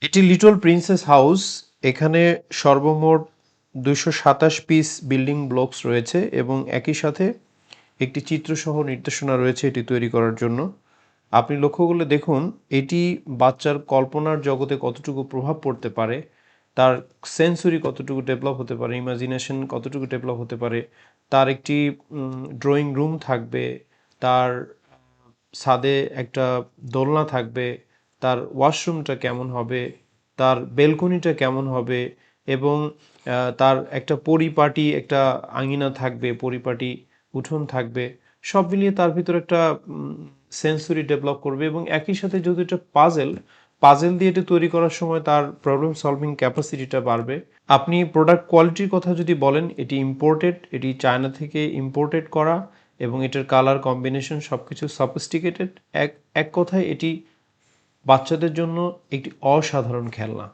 এটি little princess house. এখানে সর্বমোট ২২৭ পিস বিল্ডিং ব্লকস রয়েছে এবং একই সাথে একটি চিত্রসহ নির্দেশনা রয়েছে এটি তৈরি করার জন্য। আপনি লক্ষ্য করলে দেখুন এটি বাচ্চার কল্পনার জগতে কতটুকু প্রভাব পড়তে পারে, তার সেন্সরি কতটুকু ডেভেলপ হতে পারে, ইমাজিনেশন কতটুকু ডেভেলপ হতে পারে। তার একটি ড্রয়িং রুম থাকবে, তার ছাদে একটা দোলনা থাকবে, তার ওয়াশরুমটা কেমন হবে, তার বেলকনিটা কেমন হবে এবং তার একটা পরিপাটি একটা আঙিনা থাকবে, পরিপাটি উঠোন থাকবে। সব মিলিয়ে তার ভিতর একটা সেন্সরি ডেভেলপ করবে এবং একই সাথে যদি এটা পাজেল দিয়ে এটা তৈরি করার সময় তার প্রবলেম সলভিং ক্যাপাসিটিটা বাড়বে। আপনি প্রোডাক্ট কোয়ালিটির কথা যদি বলেন, এটি ইম্পোর্টেড, এটি চায়না থেকে ইম্পোর্টেড করা এবং এটার কালার কম্বিনেশন সব কিছু সফিস্টিকেটেড। এক এক কথায় এটি বাচ্চাদের জন্য একটি অসাধারণ খেলনা।